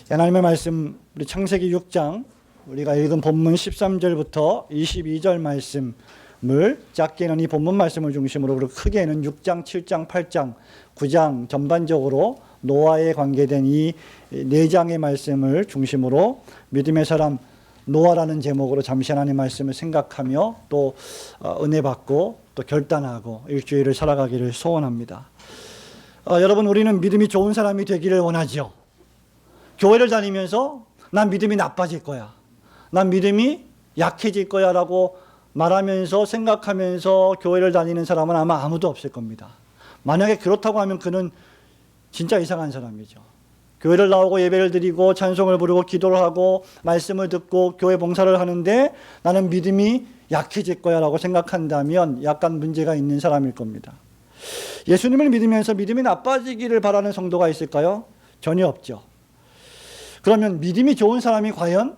하나님의 말씀, 우리 창세기 6장 우리가 읽은 본문 13절부터 22절 말씀을 작게는 이 본문 말씀을 중심으로, 그리고 크게는 6장, 7장, 8장, 9장 전반적으로 노아에 관계된 이 4장의 말씀을 중심으로 믿음의 사람 노아라는 제목으로 잠시 하나님의 말씀을 생각하며 또 은혜 받고 또 결단하고 일주일을 살아가기를 소원합니다. 여러분, 우리는 믿음이 좋은 사람이 되기를 원하죠. 교회를 다니면서 난 믿음이 나빠질 거야, 난 믿음이 약해질 거야 라고 말하면서 생각하면서 교회를 다니는 사람은 아마 아무도 없을 겁니다. 만약에 그렇다고 하면 그는 진짜 이상한 사람이죠. 교회를 나오고 예배를 드리고 찬송을 부르고 기도를 하고 말씀을 듣고 교회 봉사를 하는데 나는 믿음이 약해질 거야 라고 생각한다면 약간 문제가 있는 사람일 겁니다. 예수님을 믿으면서 믿음이 나빠지기를 바라는 성도가 있을까요? 전혀 없죠. 그러면 믿음이 좋은 사람이 과연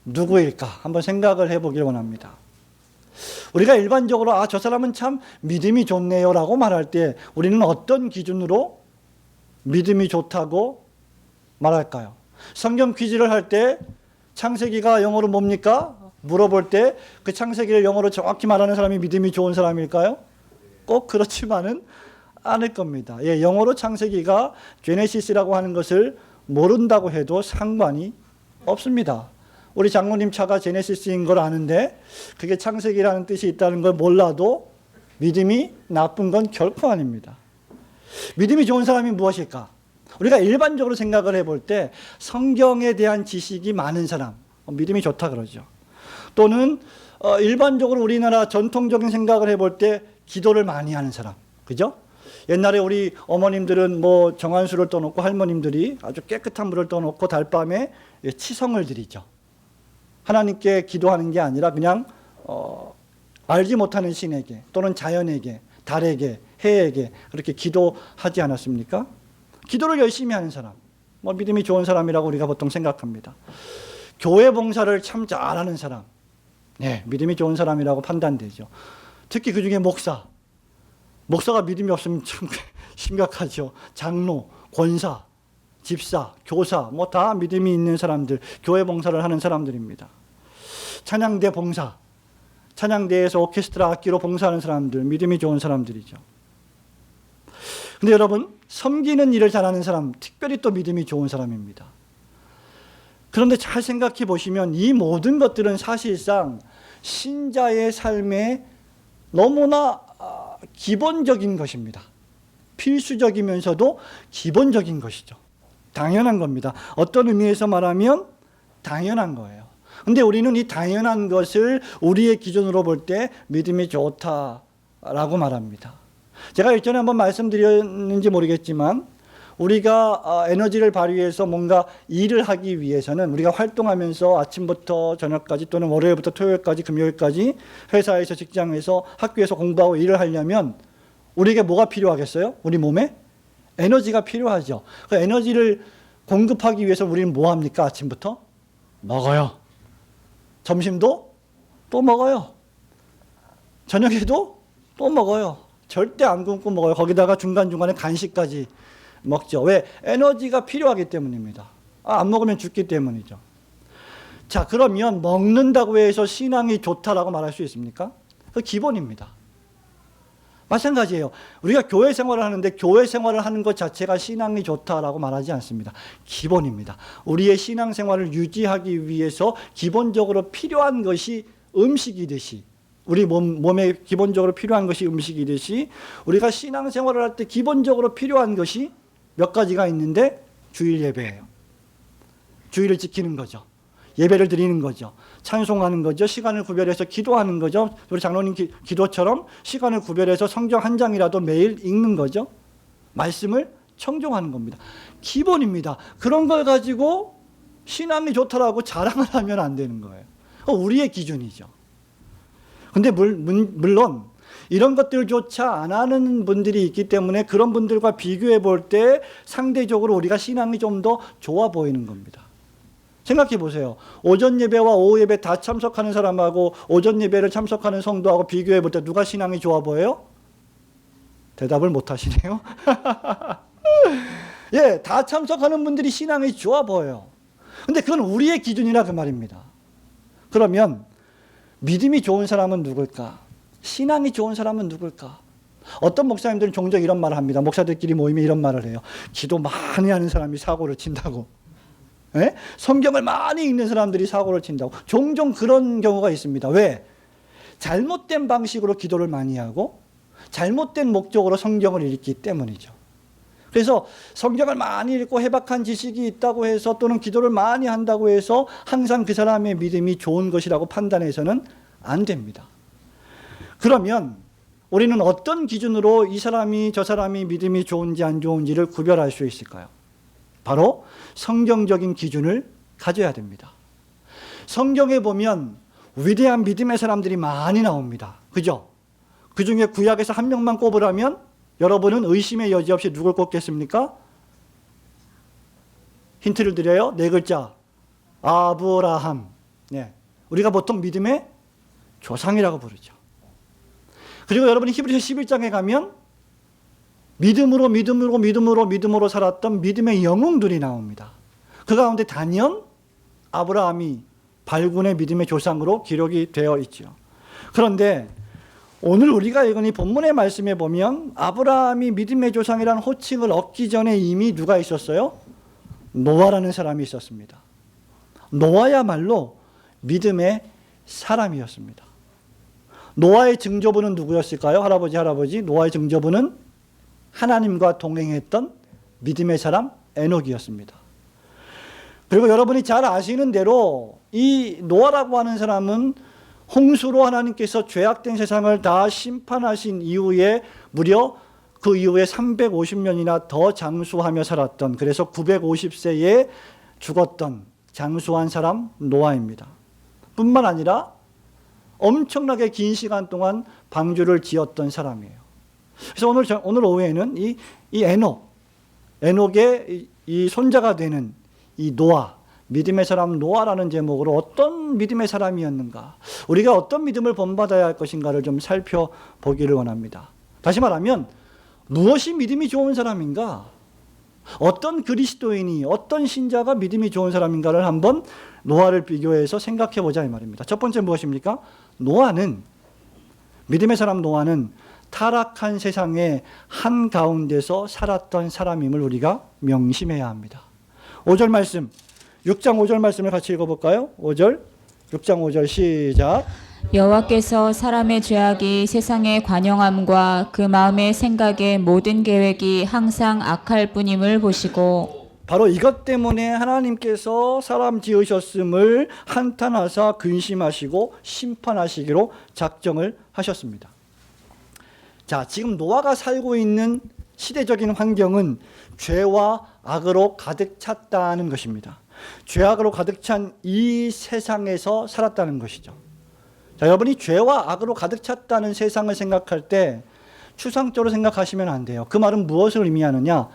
누구일까? 한번 생각을 해보길 원합니다. 우리가 일반적으로 저 사람은 참 믿음이 좋네요 라고 말할 때 우리는 어떤 기준으로 믿음이 좋다고 말할까요? 성경 퀴즈를 할 때 창세기가 영어로 뭡니까? 물어볼 때 그 창세기를 영어로 정확히 말하는 사람이 믿음이 좋은 사람일까요? 꼭 그렇지만은 않을 겁니다. 영어로 창세기가 제네시스라고 하는 것을 모른다고 해도 상관이 없습니다. 우리 장로님 차가 제네시스인 걸 아는데 그게 창세기라는 뜻이 있다는 걸 몰라도 믿음이 나쁜 건 결코 아닙니다. 믿음이 좋은 사람이 무엇일까? 우리가 일반적으로 생각을 해볼 때 성경에 대한 지식이 많은 사람, 믿음이 좋다 그러죠. 또는 일반적으로 우리나라 전통적인 생각을 해볼 때 기도를 많이 하는 사람, 그죠? 옛날에 우리 어머님들은 뭐 정한수를 떠놓고 할머님들이 아주 깨끗한 물을 떠놓고 달밤에 치성을 드리죠. 하나님께 기도하는 게 아니라 그냥 알지 못하는 신에게 또는 자연에게, 달에게, 해에게 그렇게 기도하지 않았습니까? 기도를 열심히 하는 사람, 믿음이 좋은 사람이라고 우리가 보통 생각합니다. 교회 봉사를 참 잘하는 사람, 믿음이 좋은 사람이라고 판단되죠. 특히 그 중에 목사가 믿음이 없으면 참 심각하죠. 장로, 권사, 집사, 교사, 다 믿음이 있는 사람들, 교회 봉사를 하는 사람들입니다. 찬양대 봉사, 찬양대에서 오케스트라 악기로 봉사하는 사람들, 믿음이 좋은 사람들이죠. 근데 여러분, 섬기는 일을 잘하는 사람, 특별히 또 믿음이 좋은 사람입니다. 그런데 잘 생각해 보시면 이 모든 것들은 사실상 신자의 삶에 너무나 기본적인 것입니다. 필수적이면서도 기본적인 것이죠. 당연한 겁니다. 어떤 의미에서 말하면 당연한 거예요. 근데 우리는 이 당연한 것을 우리의 기준으로 볼 때 믿음이 좋다라고 말합니다. 제가 일전에 한번 말씀드렸는지 모르겠지만 우리가 에너지를 발휘해서 뭔가 일을 하기 위해서는 우리가 활동하면서 아침부터 저녁까지 또는 월요일부터 토요일까지 금요일까지 회사에서 직장에서 학교에서 공부하고 일을 하려면 우리에게 뭐가 필요하겠어요? 우리 몸에 에너지가 필요하죠. 그 에너지를 공급하기 위해서 우리는 뭐 합니까? 아침부터 먹어요. 점심도 또 먹어요. 저녁에도 또 먹어요. 절대 안 굶고 먹어요. 거기다가 중간중간에 간식까지 먹죠. 왜? 에너지가 필요하기 때문입니다. 안 먹으면 죽기 때문이죠. 자, 그러면 먹는다고 해서 신앙이 좋다라고 말할 수 있습니까? 그 기본입니다. 마찬가지예요. 우리가 교회 생활을 하는데 교회 생활을 하는 것 자체가 신앙이 좋다라고 말하지 않습니다. 기본입니다. 우리의 신앙 생활을 유지하기 위해서 기본적으로 필요한 것이 음식이듯이, 우리 몸에 기본적으로 필요한 것이 음식이듯이 우리가 신앙 생활을 할 때 기본적으로 필요한 것이 몇 가지가 있는데 주일 예배예요. 주일을 지키는 거죠. 예배를 드리는 거죠. 찬송하는 거죠. 시간을 구별해서 기도하는 거죠. 우리 장로님 기도처럼 시간을 구별해서 성경 한 장이라도 매일 읽는 거죠. 말씀을 청종하는 겁니다. 기본입니다. 그런 걸 가지고 신앙이 좋다라고 자랑을 하면 안 되는 거예요. 우리의 기준이죠. 근데 물론 이런 것들조차 안 하는 분들이 있기 때문에 그런 분들과 비교해 볼 때 상대적으로 우리가 신앙이 좀 더 좋아 보이는 겁니다. 생각해 보세요. 오전 예배와 오후 예배 다 참석하는 사람하고 오전 예배를 참석하는 성도하고 비교해 볼 때 누가 신앙이 좋아 보여요? 대답을 못 하시네요. 예, 다 참석하는 분들이 신앙이 좋아 보여요. 근데 그건 우리의 기준이라 그 말입니다. 그러면 믿음이 좋은 사람은 누굴까? 신앙이 좋은 사람은 누굴까? 어떤 목사님들은 종종 이런 말을 합니다. 목사들끼리 모이면 이런 말을 해요. 기도 많이 하는 사람이 사고를 친다고. 예? 성경을 많이 읽는 사람들이 사고를 친다고. 종종 그런 경우가 있습니다. 왜? 잘못된 방식으로 기도를 많이 하고 잘못된 목적으로 성경을 읽기 때문이죠. 그래서 성경을 많이 읽고 해박한 지식이 있다고 해서 또는 기도를 많이 한다고 해서 항상 그 사람의 믿음이 좋은 것이라고 판단해서는 안 됩니다. 그러면 우리는 어떤 기준으로 이 사람이 저 사람이 믿음이 좋은지 안 좋은지를 구별할 수 있을까요? 바로 성경적인 기준을 가져야 됩니다. 성경에 보면 위대한 믿음의 사람들이 많이 나옵니다. 그죠? 그 중에 구약에서 한 명만 꼽으라면 여러분은 의심의 여지 없이 누굴 꼽겠습니까? 힌트를 드려요. 네 글자. 아브라함. 네. 우리가 보통 믿음의 조상이라고 부르죠. 그리고 여러분이 히브리서 11장에 가면 믿음으로 살았던 믿음의 영웅들이 나옵니다. 그 가운데 단연 아브라함이 발군의 믿음의 조상으로 기록이 되어 있죠. 그런데 오늘 우리가 읽은 이 본문의 말씀에 보면 아브라함이 믿음의 조상이라는 호칭을 얻기 전에 이미 누가 있었어요? 노아라는 사람이 있었습니다. 노아야말로 믿음의 사람이었습니다. 노아의 증조부는 누구였을까요? 할아버지. 노아의 증조부는 하나님과 동행했던 믿음의 사람 에녹이었습니다. 그리고 여러분이 잘 아시는 대로 이 노아라고 하는 사람은 홍수로 하나님께서 죄악된 세상을 다 심판하신 이후에 무려 그 이후에 350년이나 더 장수하며 살았던, 그래서 950세에 죽었던 장수한 사람 노아입니다. 뿐만 아니라 엄청나게 긴 시간 동안 방주를 지었던 사람이에요. 그래서 오늘 오후에는 이 에녹의 이 손자가 되는 이 노아, 믿음의 사람 노아라는 제목으로 어떤 믿음의 사람이었는가, 우리가 어떤 믿음을 본받아야 할 것인가를 좀 살펴보기를 원합니다. 다시 말하면 무엇이 믿음이 좋은 사람인가, 어떤 그리스도인이, 어떤 신자가 믿음이 좋은 사람인가를 한번 노아를 비교해서 생각해 보자 이 말입니다. 첫 번째 무엇입니까? 믿음의 사람 노아는 타락한 세상의 한가운데서 살았던 사람임을 우리가 명심해야 합니다. 5절 말씀, 6장 5절 말씀을 같이 읽어볼까요? 5절, 6장 5절 시작. 여호와께서 사람의 죄악이 세상의 관영함과 그 마음의 생각의 모든 계획이 항상 악할 뿐임을 보시고, 바로 이것 때문에 하나님께서 사람 지으셨음을 한탄하사 근심하시고 심판하시기로 작정을 하셨습니다. 자, 지금 노아가 살고 있는 시대적인 환경은 죄와 악으로 가득 찼다는 것입니다. 죄악으로 가득 찬 이 세상에서 살았다는 것이죠. 자, 여러분이 죄와 악으로 가득 찼다는 세상을 생각할 때 추상적으로 생각하시면 안 돼요. 그 말은 무엇을 의미하느냐?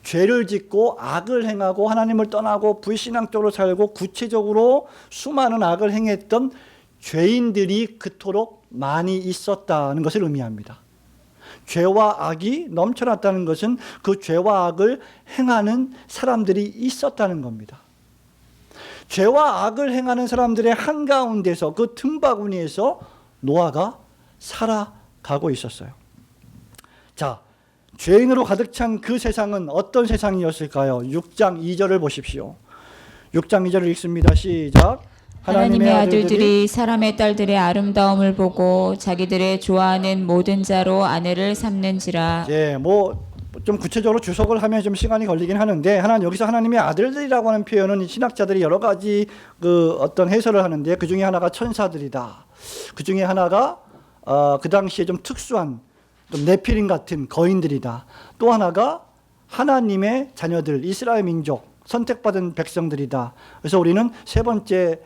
죄를 짓고 악을 행하고 하나님을 떠나고 불신앙적으로 살고 구체적으로 수많은 악을 행했던 죄인들이 그토록 많이 있었다는 것을 의미합니다. 죄와 악이 넘쳐났다는 것은 그 죄와 악을 행하는 사람들이 있었다는 겁니다. 죄와 악을 행하는 사람들의 한가운데서, 그 틈바구니에서 노아가 살아가고 있었어요. 자, 죄인으로 가득 찬 그 세상은 어떤 세상이었을까요? 6장 2절을 보십시오. 6장 2절을 읽습니다. 시작. 하나님의 아들들이 사람의 딸들의 아름다움을 보고 자기들의 좋아하는 모든 자로 아내를 삼는지라. 예, 좀 구체적으로 주석을 하면 좀 시간이 걸리긴 하는데, 여기서 하나님의 아들들이라고 하는 표현은 신학자들이 여러 가지 어떤 해설을 하는데, 그 중에 하나가 천사들이다. 그 중에 하나가 그 당시에 좀 특수한 좀 네피림 같은 거인들이다. 또 하나가 하나님의 자녀들, 이스라엘 민족, 선택받은 백성들이다. 그래서 우리는 세 번째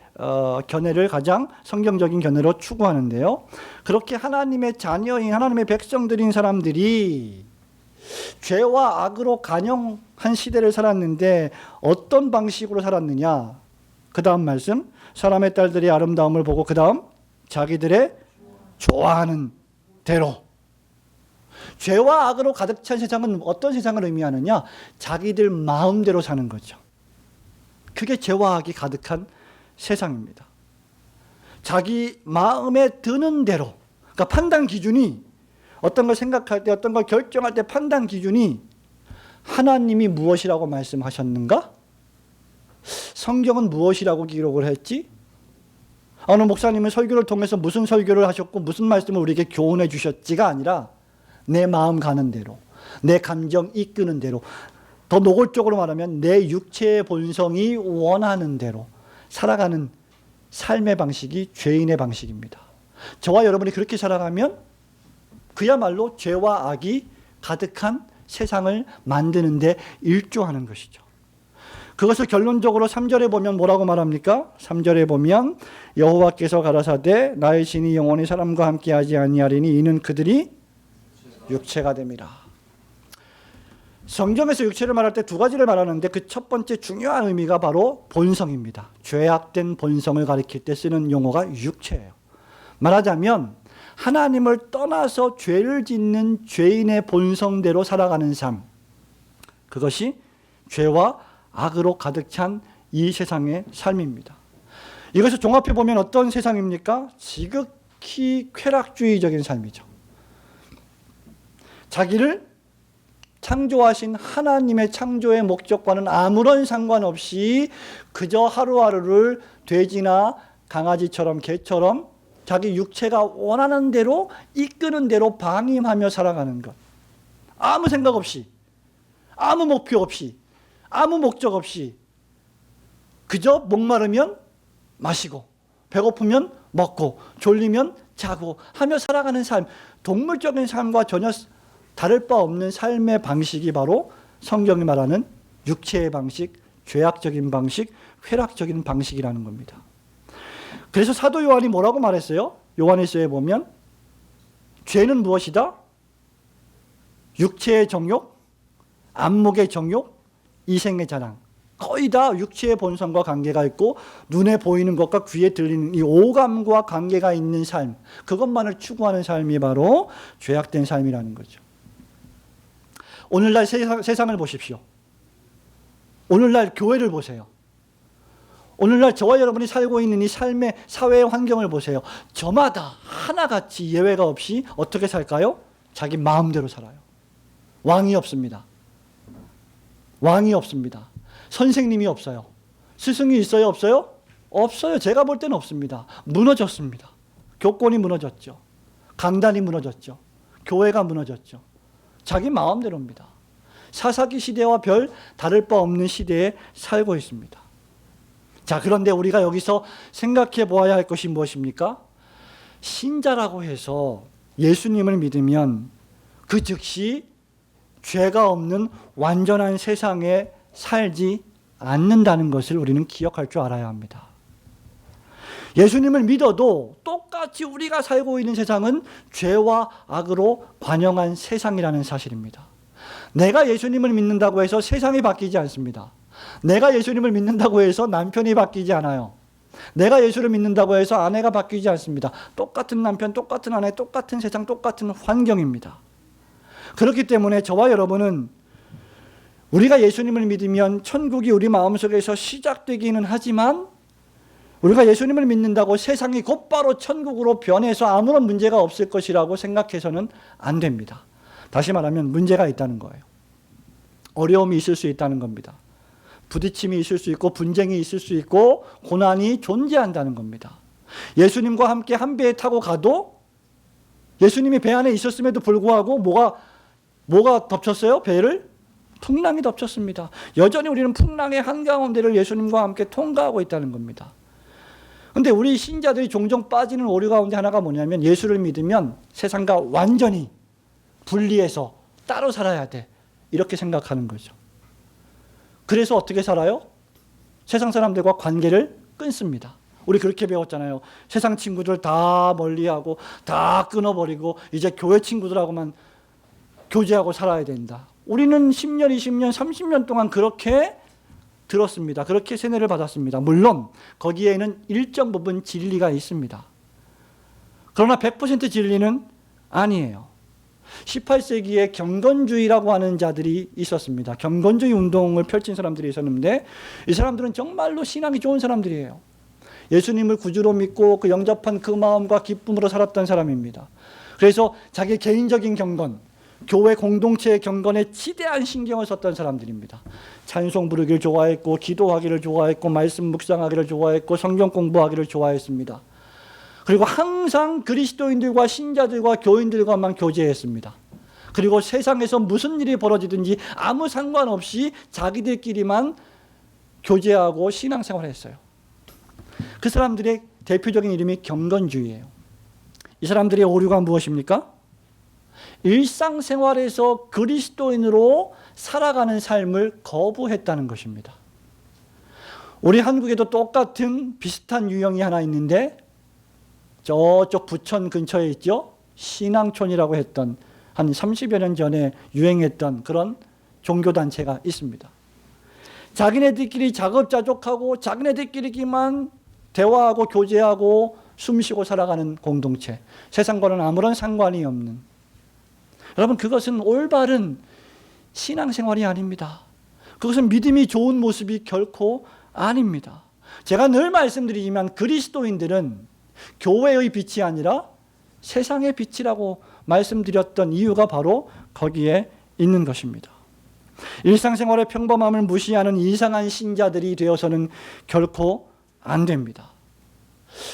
견해를 가장 성경적인 견해로 추구하는데요. 그렇게 하나님의 자녀인, 하나님의 백성들인 사람들이 죄와 악으로 간영한 시대를 살았는데 어떤 방식으로 살았느냐? 그 다음 말씀, 사람의 딸들이 아름다움을 보고 그 다음 자기들의 좋아하는 대로. 죄와 악으로 가득 찬 세상은 어떤 세상을 의미하느냐? 자기들 마음대로 사는 거죠. 그게 죄와 악이 가득한 세상입니다. 자기 마음에 드는 대로, 그러니까 판단 기준이, 어떤 걸 생각할 때, 어떤 걸 결정할 때 판단 기준이 하나님이 무엇이라고 말씀하셨는가? 성경은 무엇이라고 기록을 했지? 어느 목사님은 설교를 통해서 무슨 설교를 하셨고 무슨 말씀을 우리에게 교훈해 주셨지가 아니라 내 마음 가는 대로, 내 감정 이끄는 대로, 더 노골적으로 말하면 내 육체의 본성이 원하는 대로 살아가는 삶의 방식이 죄인의 방식입니다. 저와 여러분이 그렇게 살아가면 그야말로 죄와 악이 가득한 세상을 만드는데 일조하는 것이죠. 그것을 결론적으로 3절에 보면 뭐라고 말합니까? 3절에 보면 여호와께서 가라사대 나의 신이 영원히 사람과 함께하지 아니하리니 이는 그들이 육체가 됨이라. 성경에서 육체를 말할 때 두 가지를 말하는데 그 첫 번째 중요한 의미가 바로 본성입니다. 죄악된 본성을 가리킬 때 쓰는 용어가 육체예요. 말하자면 하나님을 떠나서 죄를 짓는 죄인의 본성대로 살아가는 삶, 그것이 죄와 악으로 가득 찬 이 세상의 삶입니다. 이것을 종합해 보면 어떤 세상입니까? 지극히 쾌락주의적인 삶이죠. 자기를 창조하신 하나님의 창조의 목적과는 아무런 상관없이 그저 하루하루를 돼지나 강아지처럼 개처럼 자기 육체가 원하는 대로 이끄는 대로 방임하며 살아가는 것. 아무 생각 없이, 아무 목표 없이, 아무 목적 없이 그저 목마르면 마시고 배고프면 먹고 졸리면 자고 하며 살아가는 삶, 동물적인 삶과 전혀 다를 바 없는 삶의 방식이 바로 성경이 말하는 육체의 방식, 죄악적인 방식, 쾌락적인 방식이라는 겁니다. 그래서 사도 요한이 뭐라고 말했어요? 요한일서에 보면 죄는 무엇이다? 육체의 정욕, 안목의 정욕, 이생의 자랑. 거의 다 육체의 본성과 관계가 있고 눈에 보이는 것과 귀에 들리는 이 오감과 관계가 있는 삶, 그것만을 추구하는 삶이 바로 죄악된 삶이라는 거죠. 오늘날 세상을 보십시오. 오늘날 교회를 보세요. 오늘날 저와 여러분이 살고 있는 이 삶의 사회의 환경을 보세요. 저마다 하나같이 예외가 없이 어떻게 살까요? 자기 마음대로 살아요. 왕이 없습니다. 왕이 없습니다. 선생님이 없어요. 스승이 있어요? 없어요? 없어요. 제가 볼 때는 없습니다. 무너졌습니다. 교권이 무너졌죠. 강단이 무너졌죠. 교회가 무너졌죠. 자기 마음대로입니다. 사사기 시대와 별 다를 바 없는 시대에 살고 있습니다. 자, 그런데 우리가 여기서 생각해 보아야 할 것이 무엇입니까? 신자라고 해서 예수님을 믿으면 그 즉시 죄가 없는 완전한 세상에 살지 않는다는 것을 우리는 기억할 줄 알아야 합니다. 예수님을 믿어도 똑같이 우리가 살고 있는 세상은 죄와 악으로 관영한 세상이라는 사실입니다. 내가 예수님을 믿는다고 해서 세상이 바뀌지 않습니다. 내가 예수님을 믿는다고 해서 남편이 바뀌지 않아요. 내가 예수를 믿는다고 해서 아내가 바뀌지 않습니다. 똑같은 남편, 똑같은 아내, 똑같은 세상, 똑같은 환경입니다. 그렇기 때문에 저와 여러분은 우리가 예수님을 믿으면 천국이 우리 마음속에서 시작되기는 하지만 우리가 예수님을 믿는다고 세상이 곧바로 천국으로 변해서 아무런 문제가 없을 것이라고 생각해서는 안 됩니다. 다시 말하면 문제가 있다는 거예요. 어려움이 있을 수 있다는 겁니다. 부딪힘이 있을 수 있고 분쟁이 있을 수 있고 고난이 존재한다는 겁니다. 예수님과 함께 한 배에 타고 가도 예수님이 배 안에 있었음에도 불구하고 뭐가 덮쳤어요? 배를? 풍랑이 덮쳤습니다. 여전히 우리는 풍랑의 한가운데를 예수님과 함께 통과하고 있다는 겁니다. 그런데 우리 신자들이 종종 빠지는 오류 가운데 하나가 뭐냐면 예수를 믿으면 세상과 완전히 분리해서 따로 살아야 돼. 이렇게 생각하는 거죠. 그래서 어떻게 살아요? 세상 사람들과 관계를 끊습니다. 우리 그렇게 배웠잖아요. 세상 친구들 다 멀리하고 다 끊어버리고 이제 교회 친구들하고만 교제하고 살아야 된다. 우리는 10년, 20년, 30년 동안 그렇게 들었습니다. 그렇게 세뇌를 받았습니다. 물론 거기에는 일정 부분 진리가 있습니다. 그러나 100% 진리는 아니에요. 18세기에 경건주의라고 하는 자들이 있었습니다. 경건주의 운동을 펼친 사람들이 있었는데 이 사람들은 정말로 신앙이 좋은 사람들이에요. 예수님을 구주로 믿고 그 영접한 그 마음과 기쁨으로 살았던 사람입니다. 그래서 자기 개인적인 경건, 교회 공동체의 경건에 지대한 신경을 썼던 사람들입니다. 찬송 부르기를 좋아했고, 기도하기를 좋아했고, 말씀 묵상하기를 좋아했고, 성경 공부하기를 좋아했습니다. 그리고 항상 그리스도인들과 신자들과 교인들과만 교제했습니다. 그리고 세상에서 무슨 일이 벌어지든지 아무 상관없이 자기들끼리만 교제하고 신앙생활을 했어요. 그 사람들의 대표적인 이름이 경건주의예요. 이 사람들의 오류가 무엇입니까? 일상생활에서 그리스도인으로 살아가는 삶을 거부했다는 것입니다. 우리 한국에도 똑같은 비슷한 유형이 하나 있는데 저쪽 부천 근처에 있죠. 신앙촌이라고 했던 한 30여 년 전에 유행했던 그런 종교단체가 있습니다. 자기네들끼리 자급자족하고 자기네들끼리만 대화하고 교제하고 숨쉬고 살아가는 공동체. 세상과는 아무런 상관이 없는. 여러분, 그것은 올바른 신앙생활이 아닙니다. 그것은 믿음이 좋은 모습이 결코 아닙니다. 제가 늘 말씀드리지만 그리스도인들은 교회의 빛이 아니라 세상의 빛이라고 말씀드렸던 이유가 바로 거기에 있는 것입니다. 일상생활의 평범함을 무시하는 이상한 신자들이 되어서는 결코 안 됩니다.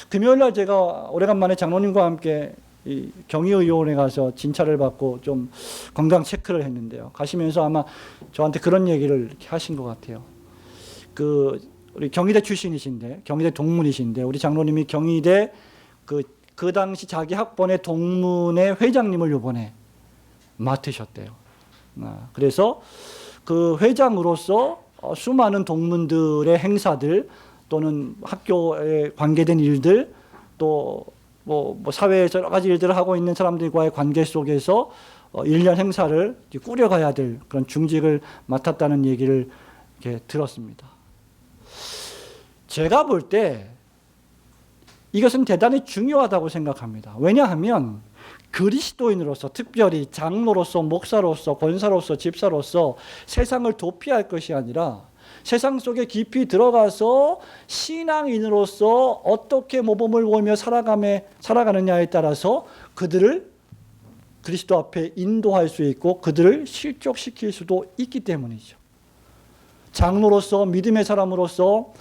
금요일날 제가 오래간만에 장로님과 함께 이 경의의원에 가서 진찰을 받고 좀 건강 체크를 했는데요. 가시면서 아마 저한테 그런 얘기를 이렇게 하신 것 같아요. 우리 경희대 출신이신데, 경희대 동문이신데, 우리 장로님이 경희대 그 당시 자기 학번의 동문의 회장님을 이번에 맡으셨대요. 그래서 그 회장으로서 수많은 동문들의 행사들 또는 학교에 관계된 일들 또 뭐 사회에서 여러 가지 일들을 하고 있는 사람들과의 관계 속에서 1년 행사를 꾸려가야 될 그런 중직을 맡았다는 얘기를 이렇게 들었습니다. 제가 볼 때 이것은 대단히 중요하다고 생각합니다. 왜냐하면 그리스도인으로서, 특별히 장로로서, 목사로서, 권사로서, 집사로서 세상을 도피할 것이 아니라 세상 속에 깊이 들어가서 신앙인으로서 어떻게 모범을 보이며 살아가느냐에 따라서 그들을 그리스도 앞에 인도할 수 있고 그들을 실족시킬 수도 있기 때문이죠. 장로로서, 믿음의 사람으로서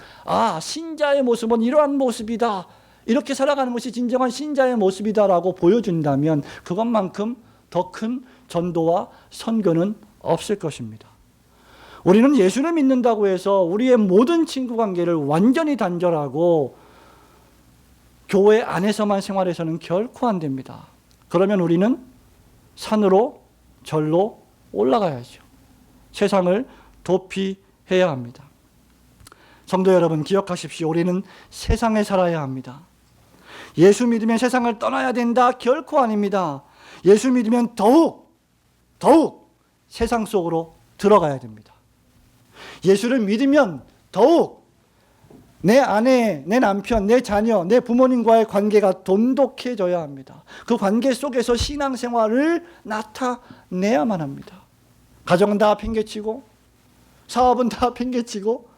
신자의 모습은 이러한 모습이다, 이렇게 살아가는 것이 진정한 신자의 모습이다라고 보여준다면 그것만큼 더 큰 전도와 선교는 없을 것입니다. 우리는 예수를 믿는다고 해서 우리의 모든 친구 관계를 완전히 단절하고 교회 안에서만 생활해서는 결코 안 됩니다. 그러면 우리는 산으로 절로 올라가야죠. 세상을 도피해야 합니다. 성도 여러분, 기억하십시오. 우리는 세상에 살아야 합니다. 예수 믿으면 세상을 떠나야 된다? 결코 아닙니다. 예수 믿으면 더욱 세상 속으로 들어가야 됩니다. 예수를 믿으면 더욱 내 아내, 내 남편, 내 자녀, 내 부모님과의 관계가 돈독해져야 합니다. 그 관계 속에서 신앙생활을 나타내야만 합니다. 가정은 다 팽개치고, 사업은 다 팽개치고,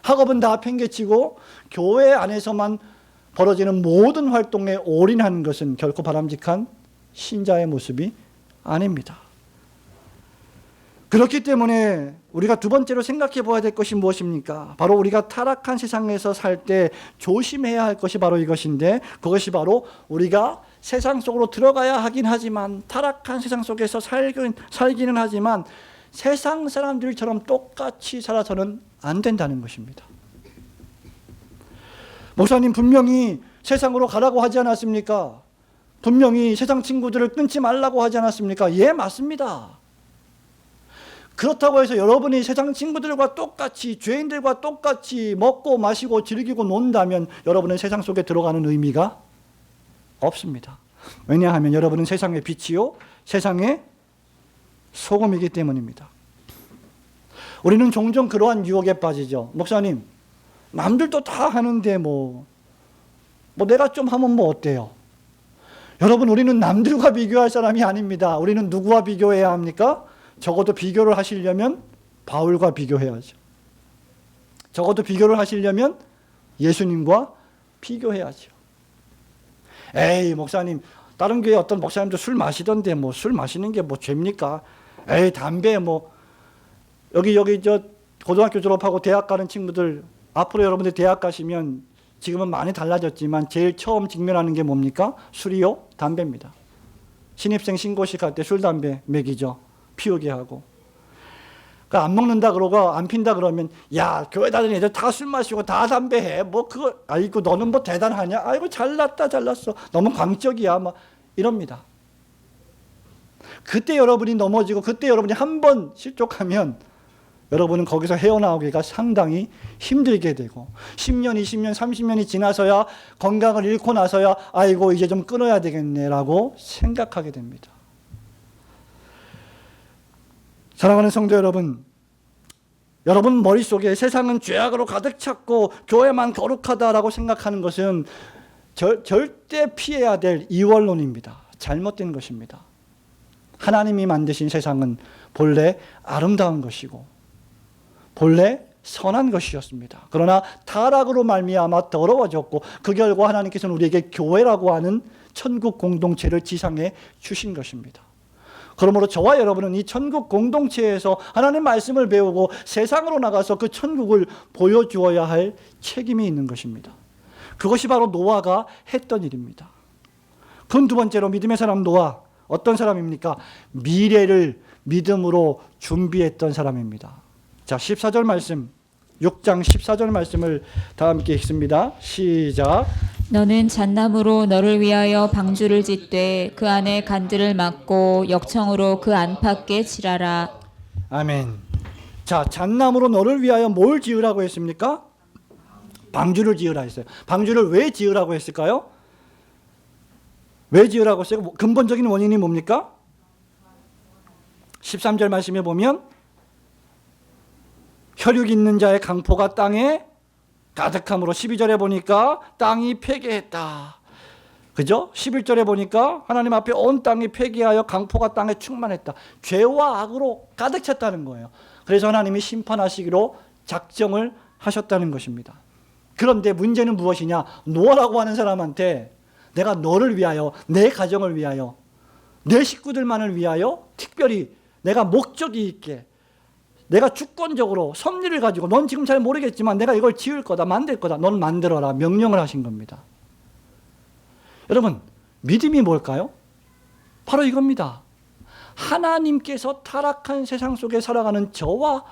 학업은 다 팽개치고, 교회 안에서만 벌어지는 모든 활동에 올인하는 것은 결코 바람직한 신자의 모습이 아닙니다. 그렇기 때문에 우리가 두 번째로 생각해 봐야 될 것이 무엇입니까? 바로 우리가 타락한 세상에서 살 때 조심해야 할 것이 바로 이것인데, 그것이 바로 우리가 세상 속으로 들어가야 하긴 하지만, 타락한 세상 속에서 살기는 하지만 세상 사람들처럼 똑같이 살아서는 안 된다는 것입니다. 목사님, 분명히 세상으로 가라고 하지 않았습니까? 분명히 세상 친구들을 끊지 말라고 하지 않았습니까? 예, 맞습니다. 그렇다고 해서 여러분이 세상 친구들과 똑같이, 죄인들과 똑같이 먹고 마시고 즐기고 논다면 여러분은 세상 속에 들어가는 의미가 없습니다. 왜냐하면 여러분은 세상의 빛이요 세상의 소금이기 때문입니다. 우리는 종종 그러한 유혹에 빠지죠. 목사님, 남들도 다 하는데 뭐 내가 좀 하면 뭐 어때요? 여러분, 우리는 남들과 비교할 사람이 아닙니다. 우리는 누구와 비교해야 합니까? 적어도 비교를 하시려면 바울과 비교해야죠. 적어도 비교를 하시려면 예수님과 비교해야죠. 에이, 목사님, 다른 교회 어떤 목사님도 술 마시던데 뭐 술 마시는 게 뭐 죄입니까? 에이, 담배 뭐 여기 저 고등학교 졸업하고 대학 가는 친구들, 앞으로 여러분들 대학 가시면 지금은 많이 달라졌지만 제일 처음 직면하는 게 뭡니까? 술이요? 담배입니다. 신입생 신고식 할 때 술, 담배 먹이죠. 피우게 하고. 그러니까 안 먹는다 그러고 안 핀다 그러면, 야, 교회 다니는 애들 다 술 마시고 다 담배해. 뭐 그거, 아이고 너는 뭐 대단하냐? 아이고 잘났다 잘났어. 너무 광적이야. 막 이럽니다. 그때 여러분이 넘어지고 그때 여러분이 한 번 실족하면 여러분은 거기서 헤어나오기가 상당히 힘들게 되고 10년, 20년, 30년이 지나서야 건강을 잃고 나서야 아이고 이제 좀 끊어야 되겠네라고 생각하게 됩니다. 사랑하는 성도 여러분, 여러분 머릿속에 세상은 죄악으로 가득 찼고 교회만 거룩하다라고 생각하는 것은 절대 피해야 될 이원론입니다. 잘못된 것입니다. 하나님이 만드신 세상은 본래 아름다운 것이고 본래 선한 것이었습니다. 그러나 타락으로 말미암아 더러워졌고 그 결과 하나님께서는 우리에게 교회라고 하는 천국 공동체를 지상해 주신 것입니다. 그러므로 저와 여러분은 이 천국 공동체에서 하나님 말씀을 배우고 세상으로 나가서 그 천국을 보여주어야 할 책임이 있는 것입니다. 그것이 바로 노아가 했던 일입니다. 그건 두 번째로 믿음의 사람 노아, 어떤 사람입니까? 미래를 믿음으로 준비했던 사람입니다. 자, 14절 말씀, 6장 14절 말씀을 다 함께 읽습니다. 시작. 너는 잣나무로 너를 위하여 방주를 짓되 그 안에 간들을 막고 역청으로 그 안팎에 칠하라. 아멘. 자, 잣나무로 너를 위하여 뭘 지으라고 했습니까? 방주를 지으라 했어요. 방주를 왜 지으라고 했을까요? 왜 지으라고 했어요? 근본적인 원인이 뭡니까? 13절 말씀에 보면 혈육 있는 자의 강포가 땅에 가득함으로 12절에 보니까 땅이 폐개했다. 그죠? 11절에 보니까 하나님 앞에 온 땅이 폐개하여 강포가 땅에 충만했다. 죄와 악으로 가득 찼다는 거예요. 그래서 하나님이 심판하시기로 작정을 하셨다는 것입니다. 그런데 문제는 무엇이냐? 노아라고 하는 사람한테 내가 너를 위하여, 내 가정을 위하여, 내 식구들만을 위하여 특별히 내가 목적이 있게, 내가 주권적으로 섭리를 가지고, 넌 지금 잘 모르겠지만 내가 이걸 지을 거다, 만들 거다, 넌 만들어라 명령을 하신 겁니다. 여러분, 믿음이 뭘까요? 바로 이겁니다. 하나님께서 타락한 세상 속에 살아가는 저와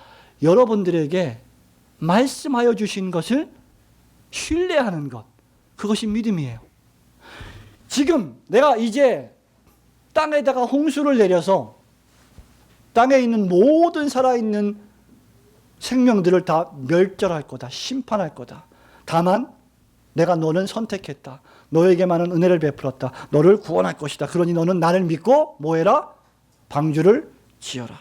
여러분들에게 말씀하여 주신 것을 신뢰하는 것, 그것이 믿음이에요. 지금 내가 이제 땅에다가 홍수를 내려서 땅에 있는 모든 살아있는 생명들을 다 멸절할 거다, 심판할 거다. 다만 내가 너는 선택했다. 너에게만은 은혜를 베풀었다. 너를 구원할 것이다. 그러니 너는 나를 믿고 뭐해라? 방주를 지어라.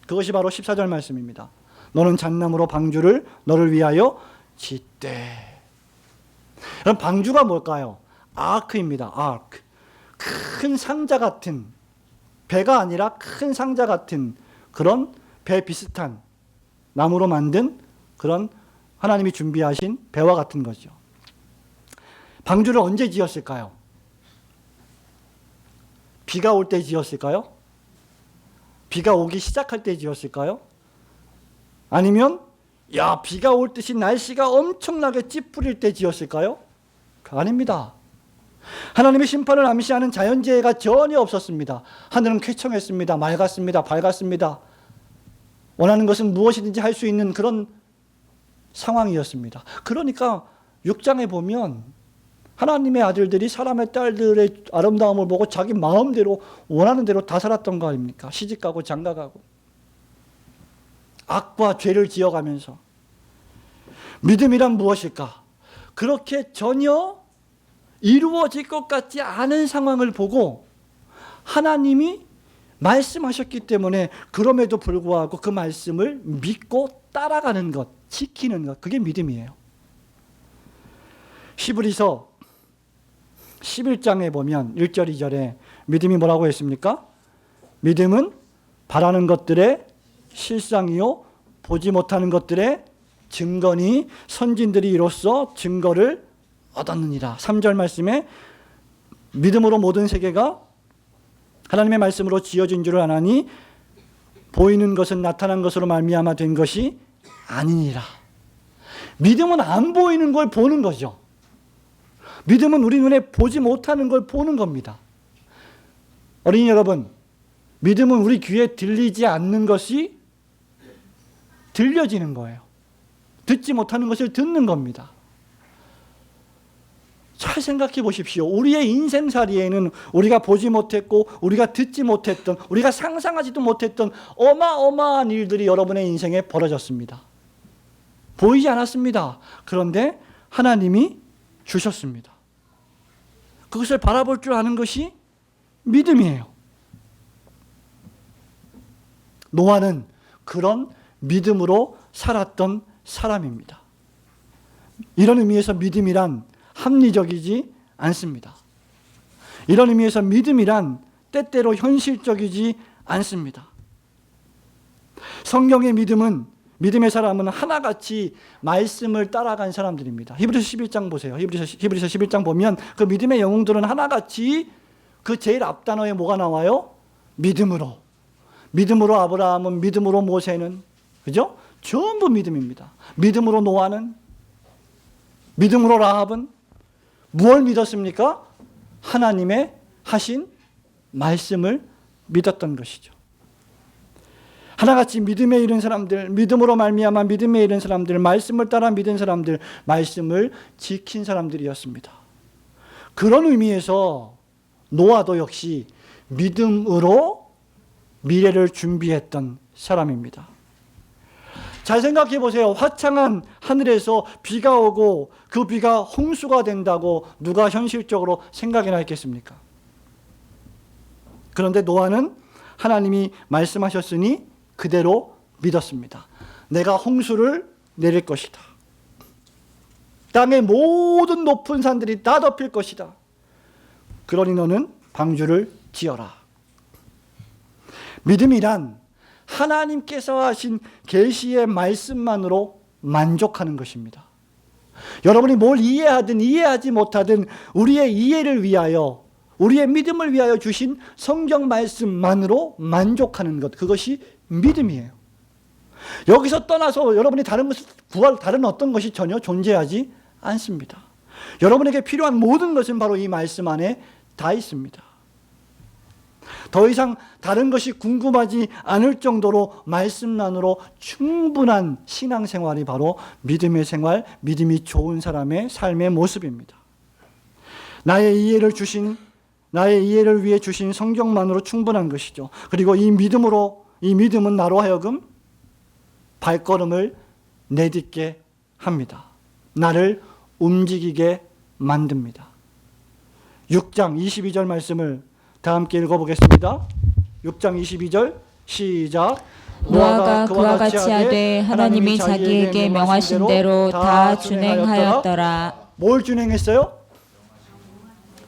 그것이 바로 14절 말씀입니다. 너는 잣나무로 방주를 너를 위하여 짓되. 그럼 방주가 뭘까요? 아크입니다. 아크. 큰 상자 같은, 배가 아니라 큰 상자 같은 그런 배 비슷한 나무로 만든 그런 하나님이 준비하신 배와 같은 거죠. 방주를 언제 지었을까요? 비가 올 때 지었을까요? 비가 오기 시작할 때 지었을까요? 아니면 야, 비가 올 듯이 날씨가 엄청나게 찌푸릴 때 지었을까요? 아닙니다. 하나님의 심판을 암시하는 자연재해가 전혀 없었습니다. 하늘은 쾌청했습니다. 맑았습니다. 밝았습니다. 원하는 것은 무엇이든지 할 수 있는 그런 상황이었습니다. 그러니까 6장에 보면 하나님의 아들들이 사람의 딸들의 아름다움을 보고 자기 마음대로 원하는 대로 다 살았던 거 아닙니까? 시집가고 장가가고 악과 죄를 지어가면서. 믿음이란 무엇일까? 그렇게 전혀 이루어질 것 같지 않은 상황을 보고 하나님이 말씀하셨기 때문에 그럼에도 불구하고 그 말씀을 믿고 따라가는 것, 지키는 것, 그게 믿음이에요. 11장에 보면 1절 2절에 믿음이 뭐라고 했습니까? 믿음은 바라는 것들의 실상이요 보지 못하는 것들의 증거니 선진들이 이로써 증거를 얻었느니라. 3절 말씀에 믿음으로 모든 세계가 하나님의 말씀으로 지어진 줄을 아나니 보이는 것은 나타난 것으로 말미암아 된 것이 아니니라. 믿음은 안 보이는 걸 보는 거죠. 믿음은 우리 눈에 보지 못하는 걸 보는 겁니다. 어린이 여러분, 믿음은 우리 귀에 들리지 않는 것이 들려지는 거예요. 듣지 못하는 것을 듣는 겁니다. 잘 생각해 보십시오. 우리의 인생살이에는 우리가 보지 못했고 우리가 듣지 못했던 우리가 상상하지도 못했던 어마어마한 일들이 여러분의 인생에 벌어졌습니다. 보이지 않았습니다. 그런데 하나님이 주셨습니다. 그것을 바라볼 줄 아는 것이 믿음이에요. 노아는 그런 믿음으로 살았던 사람입니다. 이런 의미에서 믿음이란 합리적이지 않습니다. 이런 의미에서 믿음이란 때때로 현실적이지 않습니다. 성경의 믿음의 사람은 하나같이 말씀을 따라간 사람들입니다. 히브리서 11장 보세요. 히브리서 11장 보면 그 믿음의 영웅들은 하나같이 그 제일 앞단어에 뭐가 나와요? 믿음으로. 믿음으로 아브라함은, 믿음으로 모세는, 그죠? 전부 믿음입니다. 믿음으로 노아는, 믿음으로 라합은 무엇을 믿었습니까? 하나님의 하신 말씀을 믿었던 것이죠. 하나같이 믿음에 이른 사람들, 믿음으로 말미암아 믿음에 이른 사람들, 말씀을 따라 믿은 사람들, 말씀을 지킨 사람들이었습니다. 그런 의미에서 노아도 역시 믿음으로 미래를 준비했던 사람입니다. 잘 생각해 보세요. 화창한 하늘에서 비가 오고 그 비가 홍수가 된다고 누가 현실적으로 생각이나 했겠습니까? 그런데 노아는 하나님이 말씀하셨으니 그대로 믿었습니다. 내가 홍수를 내릴 것이다. 땅의 모든 높은 산들이 다 덮일 것이다. 그러니 너는 방주를 지어라. 믿음이란 하나님께서 하신 계시의 말씀만으로 만족하는 것입니다. 여러분이 뭘 이해하든 이해하지 못하든 우리의 이해를 위하여, 우리의 믿음을 위하여 주신 성경 말씀만으로 만족하는 것, 그것이 믿음이에요. 여기서 떠나서 여러분이 다른 것을 구할 다른 어떤 것이 전혀 존재하지 않습니다. 여러분에게 필요한 모든 것은 바로 이 말씀 안에 다 있습니다. 더 이상 다른 것이 궁금하지 않을 정도로 말씀만으로 충분한 신앙생활이 바로 믿음의 생활, 믿음이 좋은 사람의 삶의 모습입니다. 나의 이해를 위해 주신 성경만으로 충분한 것이죠. 그리고 이 믿음은 나로 하여금 발걸음을 내딛게 합니다. 나를 움직이게 만듭니다. 6장 22절 말씀을 다 함께 읽어보겠습니다. 6장 22절 시작. 노아가 그와 같이 하되 하나님이 자기에게 명하신 대로 다 준행하였더라. 뭘 준행했어요?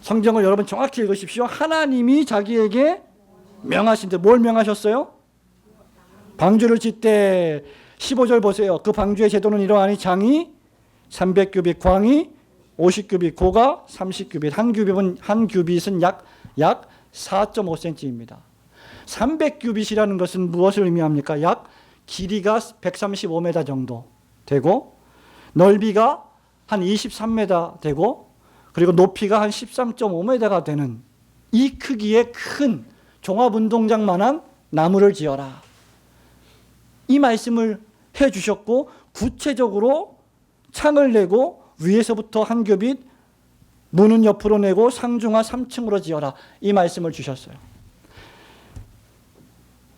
성경을 여러분 정확히 읽으십시오. 하나님이 자기에게 명하신 대로 뭘 명하셨어요? 방주를 짓되 15절 보세요. 그 방주의 제도는 이러하니 장이 300규빗, 광이 50규빗, 고가 30규빗. 한 규빗은 약 4.5cm입니다. 300규빗이라는 것은 무엇을 의미합니까? 약 길이가 135m 정도 되고 넓이가 한 23m 되고 그리고 높이가 한 13.5m가 되는 이 크기의 큰 종합운동장만한 나무를 지어라. 이 말씀을 해주셨고 구체적으로 창을 내고 위에서부터 한 규빗, 문은 옆으로 내고 상중하 3층으로 지어라. 이 말씀을 주셨어요.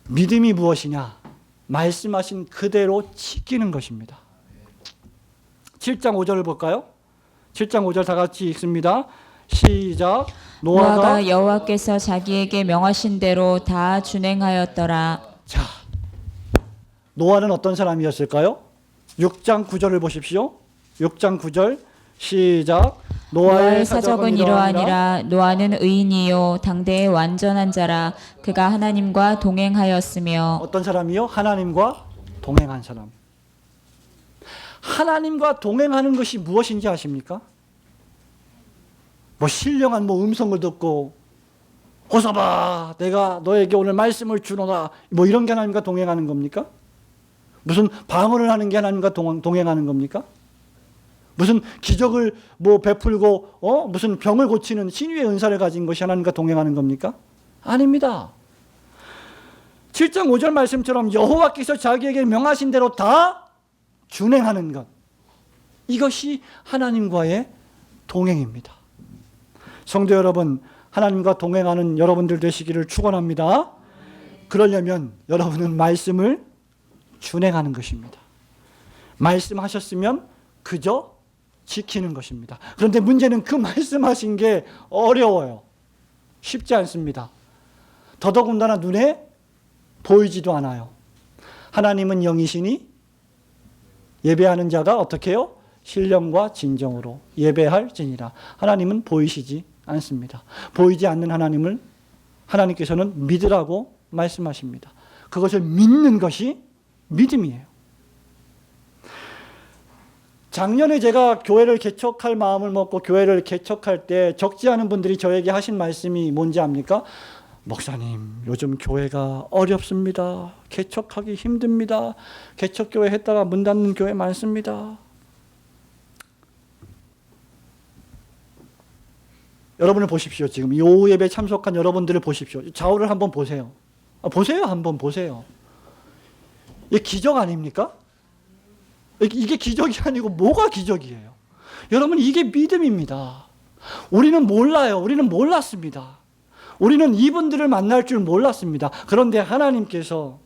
믿음이 무엇이냐? 말씀하신 그대로 지키는 것입니다. 7장 5절을 볼까요? 7장 5절 다 같이 읽습니다. 시작. 노아가 여호와께서 자기에게 명하신 대로 다 준행하였더라. 자, 노아는 어떤 사람이었을까요? 6장 9절을 보십시오. 6장 9절 시작. 노아의 사적은 이러하니라. 노아는 의인이요 당대의 완전한 자라. 그가 하나님과 동행하였으며. 어떤 사람이요? 하나님과 동행한 사람. 하나님과 동행하는 것이 무엇인지 아십니까? 뭐 신령한 음성을 듣고 어서 봐, 내가 너에게 오늘 말씀을 주노라, 이런 게 하나님과 동행하는 겁니까? 무슨 방언을 하는 게 하나님과 동행하는 겁니까? 무슨 기적을 베풀고 무슨 병을 고치는 신유의 은사를 가진 것이 하나님과 동행하는 겁니까? 아닙니다. 7장 5절 말씀처럼 여호와께서 자기에게 명하신 대로 다 준행하는 것, 이것이 하나님과의 동행입니다. 성도 여러분, 하나님과 동행하는 여러분들 되시기를 축원합니다. 그러려면 여러분은 말씀을 준행하는 것입니다. 말씀하셨으면 그저 지키는 것입니다. 그런데 문제는 그 말씀하신 게 어려워요. 쉽지 않습니다. 더더군다나 눈에 보이지도 않아요. 하나님은 영이시니 예배하는 자가 어떻게 해요? 신령과 진정으로 예배할지니라. 하나님은 보이시지 않습니다. 보이지 않는 하나님을 하나님께서는 믿으라고 말씀하십니다. 그것을 믿는 것이 믿음이에요. 작년에 제가 교회를 개척할 마음을 먹고 교회를 개척할 때 적지 않은 분들이 저에게 하신 말씀이 뭔지 압니까? 목사님, 요즘 교회가 어렵습니다. 개척하기 힘듭니다. 개척교회 했다가 문 닫는 교회 많습니다. 여러분을 보십시오. 지금 이 오후 예배에 참석한 여러분들을 보십시오. 좌우를 한번 보세요. 보세요. 한번 보세요. 이게 기적 아닙니까? 이게 기적이 아니고 뭐가 기적이에요? 여러분, 이게 믿음입니다. 우리는 몰라요. 우리는 몰랐습니다. 우리는 이분들을 만날 줄 몰랐습니다. 그런데 하나님께서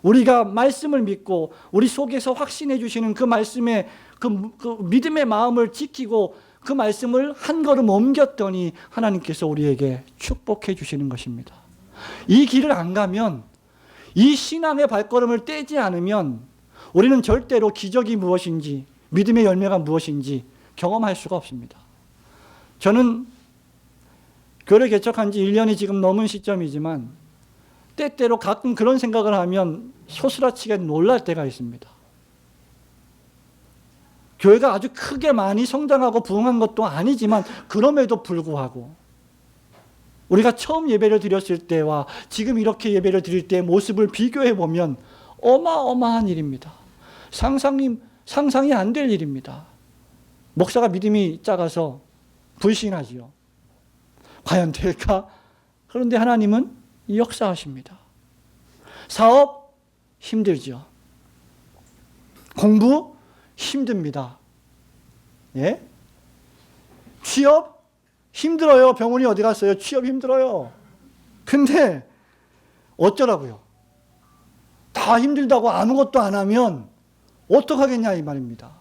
우리가 말씀을 믿고 우리 속에서 확신해 주시는 그 말씀의 그 믿음의 마음을 지키고 그 말씀을 한 걸음 옮겼더니 하나님께서 우리에게 축복해 주시는 것입니다. 이 길을 안 가면, 이 신앙의 발걸음을 떼지 않으면 우리는 절대로 기적이 무엇인지, 믿음의 열매가 무엇인지 경험할 수가 없습니다. 저는 교회 개척한 지 1년이 지금 넘은 시점이지만 때때로 가끔 그런 생각을 하면 소스라치게 놀랄 때가 있습니다. 교회가 아주 크게 많이 성장하고 부흥한 것도 아니지만 그럼에도 불구하고 우리가 처음 예배를 드렸을 때와 지금 이렇게 예배를 드릴 때의 모습을 비교해 보면 어마어마한 일입니다. 상상이 안 될 일입니다. 목사가 믿음이 작아서 불신하지요. 과연 될까? 그런데 하나님은 역사하십니다. 사업 힘들죠. 공부 힘듭니다. 예? 취업 힘들어요. 병원이 어디 갔어요? 취업 힘들어요. 근데 어쩌라고요? 다 힘들다고 아무것도 안 하면 어떡하겠냐 이 말입니다.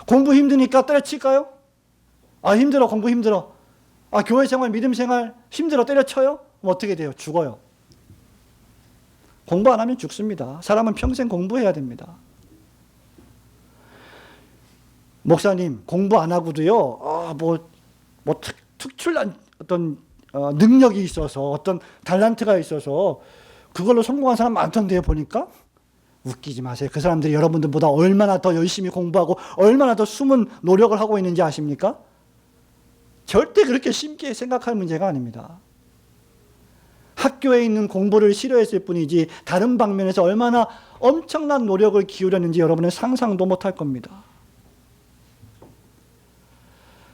공부 힘드니까 때려칠까요? 힘들어, 공부 힘들어. 교회 생활, 믿음 생활 힘들어, 때려쳐요? 그럼 어떻게 돼요? 죽어요. 공부 안 하면 죽습니다. 사람은 평생 공부해야 됩니다. 목사님, 공부 안 하고도요, 특출난 어떤 능력이 있어서, 어떤 달란트가 있어서 그걸로 성공한 사람 많던데요, 보니까? 웃기지 마세요. 그 사람들이 여러분들보다 얼마나 더 열심히 공부하고 얼마나 더 숨은 노력을 하고 있는지 아십니까? 절대 그렇게 쉽게 생각할 문제가 아닙니다. 학교에 있는 공부를 싫어했을 뿐이지 다른 방면에서 얼마나 엄청난 노력을 기울였는지 여러분은 상상도 못할 겁니다.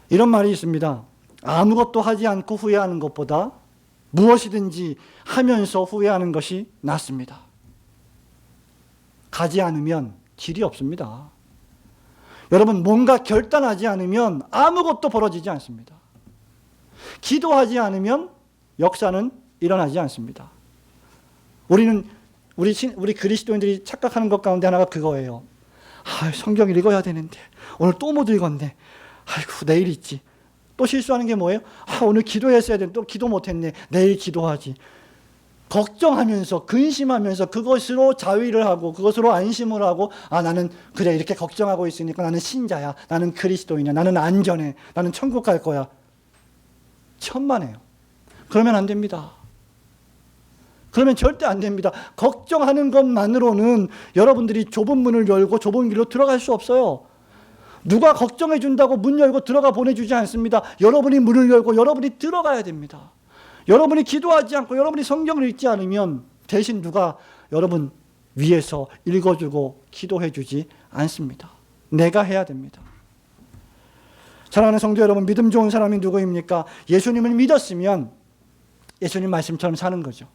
이런 말이 있습니다. 아무것도 하지 않고 후회하는 것보다 무엇이든지 하면서 후회하는 것이 낫습니다. 가지 않으면 질이 없습니다. 여러분, 뭔가 결단하지 않으면 아무것도 벌어지지 않습니다. 기도하지 않으면 역사는 일어나지 않습니다. 우리 그리스도인들이 착각하는 것 가운데 하나가 그거예요. 성경 읽어야 되는데 오늘 또 못 읽었네. 아이고, 내일 있지. 또 실수하는 게 뭐예요? 오늘 기도했어야 되는데 또 기도 못했네. 내일 기도하지. 걱정하면서 근심하면서 그것으로 자위를 하고 그것으로 안심을 하고 나는 그래 이렇게 걱정하고 있으니까 나는 신자야, 나는 그리스도인이야, 나는 안전해, 나는 천국 갈 거야. 천만에요. 그러면 안 됩니다. 그러면 절대 안 됩니다. 걱정하는 것만으로는 여러분들이 좁은 문을 열고 좁은 길로 들어갈 수 없어요. 누가 걱정해 준다고 문 열고 들어가 보내주지 않습니다. 여러분이 문을 열고 여러분이 들어가야 됩니다. 여러분이 기도하지 않고 여러분이 성경을 읽지 않으면 대신 누가 여러분 위에서 읽어주고 기도해주지 않습니다. 내가 해야 됩니다. 사랑하는 성도 여러분, 믿음 좋은 사람이 누구입니까? 예수님을 믿었으면 예수님 말씀처럼 사는 거죠.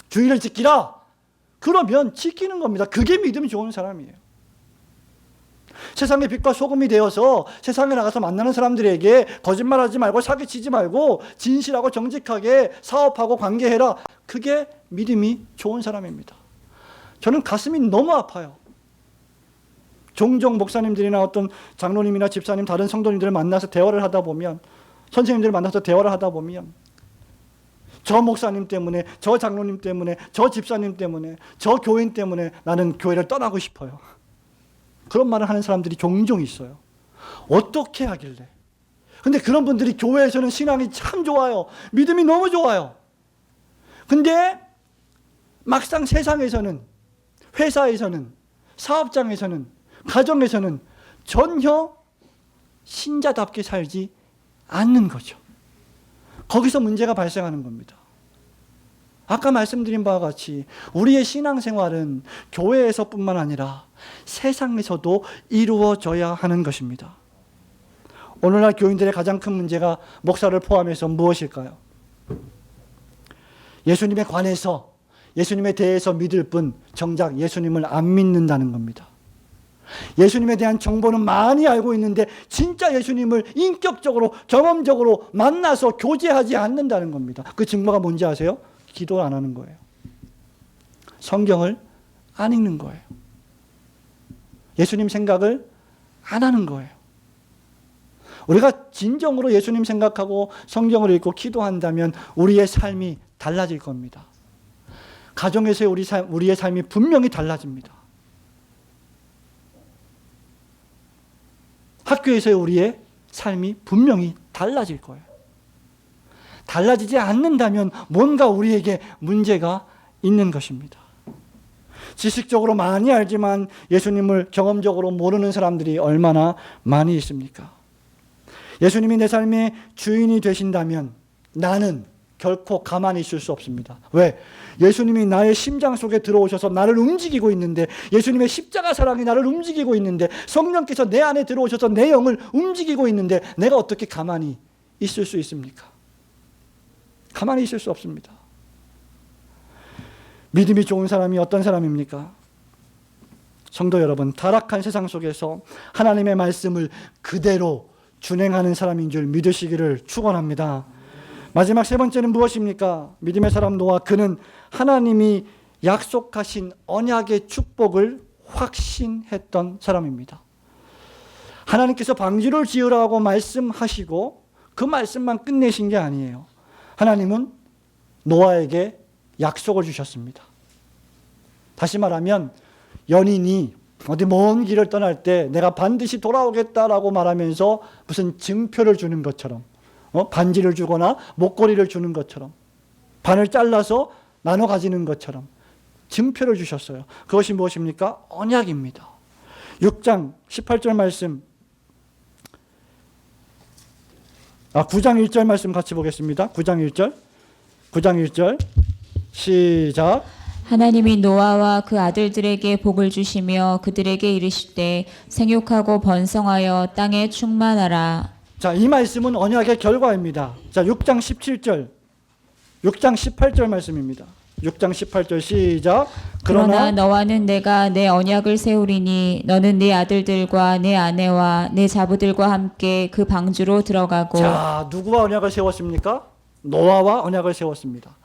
주의를 지키라. 그러면 지키는 겁니다. 그게 믿음이 좋은 사람이에요. 세상의 빛과 소금이 되어서 세상에 나가서 만나는 사람들에게 거짓말하지 말고 사기치지 말고 진실하고 정직하게 사업하고 관계해라. 그게 믿음이 좋은 사람입니다. 저는 가슴이 너무 아파요. 종종 목사님들이나 어떤 장로님이나 집사님, 다른 성도님들을 만나서 대화를 하다 보면, 선생님들을 만나서 대화를 하다 보면 저 목사님 때문에, 저 장로님 때문에, 저 집사님 때문에, 저 교인 때문에 나는 교회를 떠나고 싶어요. 그런 말을 하는 사람들이 종종 있어요. 어떻게 하길래? 근데 그런 분들이 교회에서는 신앙이 참 좋아요. 믿음이 너무 좋아요. 근데 막상 세상에서는, 회사에서는, 사업장에서는, 가정에서는 전혀 신자답게 살지 않는 거죠. 거기서 문제가 발생하는 겁니다. 아까 말씀드린 바와 같이 우리의 신앙생활은 교회에서뿐만 아니라 세상에서도 이루어져야 하는 것입니다. 오늘날 교인들의 가장 큰 문제가 목사를 포함해서 무엇일까요? 예수님에 관해서, 예수님에 대해서 믿을 뿐 정작 예수님을 안 믿는다는 겁니다. 예수님에 대한 정보는 많이 알고 있는데 진짜 예수님을 인격적으로, 경험적으로 만나서 교제하지 않는다는 겁니다. 그 증거가 뭔지 아세요? 기도 안 하는 거예요. 성경을 안 읽는 거예요. 예수님 생각을 안 하는 거예요. 우리가 진정으로 예수님 생각하고 성경을 읽고 기도한다면 우리의 삶이 달라질 겁니다. 가정에서의 우리의 삶이 분명히 달라집니다. 학교에서의 우리의 삶이 분명히 달라질 거예요. 달라지지 않는다면 뭔가 우리에게 문제가 있는 것입니다. 지식적으로 많이 알지만 예수님을 경험적으로 모르는 사람들이 얼마나 많이 있습니까? 예수님이 내 삶의 주인이 되신다면 나는 결코 가만히 있을 수 없습니다. 왜? 예수님이 나의 심장 속에 들어오셔서 나를 움직이고 있는데, 예수님의 십자가 사랑이 나를 움직이고 있는데, 성령께서 내 안에 들어오셔서 내 영을 움직이고 있는데 내가 어떻게 가만히 있을 수 있습니까? 가만히 있을 수 없습니다. 믿음이 좋은 사람이 어떤 사람입니까? 성도 여러분, 타락한 세상 속에서 하나님의 말씀을 그대로 준행하는 사람인 줄 믿으시기를 축원합니다. 마지막 세 번째는 무엇입니까? 믿음의 사람 노아, 그는 하나님이 약속하신 언약의 축복을 확신했던 사람입니다. 하나님께서 방주를 지으라고 말씀하시고 그 말씀만 끝내신 게 아니에요. 하나님은 노아에게 약속을 주셨습니다. 다시 말하면 연인이 어디 먼 길을 떠날 때 내가 반드시 돌아오겠다라고 말하면서 무슨 증표를 주는 것처럼, 반지를 주거나 목걸이를 주는 것처럼, 반을 잘라서 나눠 가지는 것처럼 증표를 주셨어요. 그것이 무엇입니까? 언약입니다. 6장 18절 말씀, 9장 1절 말씀 같이 보겠습니다. 9장 1절 시작. 하나님이 노아와 그 아들들에게 복을 주시며 그들에게 이르시되 생육하고 번성하여 땅에 충만하라. 자, 이 말씀은 언약의 결과입니다. 자, 6장 17절, 6장 18절 말씀입니다. 6장 18절 시작. 그러나 너와는 내가 내 언약을 세우리니 너는 네 아들들과 내 아내와 내 자부들과 함께 그 방주로 들어가고. 자, 누구와 언약을 세웠습니까? 노아와 언약을 세웠습니다.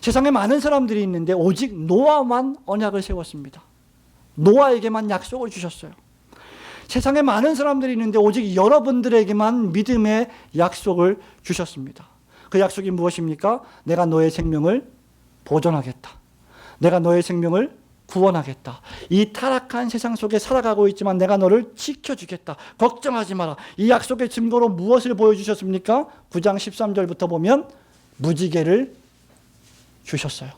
세상에 많은 사람들이 있는데 오직 노아만 언약을 세웠습니다. 노아에게만 약속을 주셨어요. 세상에 많은 사람들이 있는데 오직 여러분들에게만 믿음의 약속을 주셨습니다. 그 약속이 무엇입니까? 내가 너의 생명을 보존하겠다. 내가 너의 생명을 구원하겠다. 이 타락한 세상 속에 살아가고 있지만 내가 너를 지켜주겠다. 걱정하지 마라. 이 약속의 증거로 무엇을 보여주셨습니까? 9장 13절부터 보면 무지개를 주셨어요.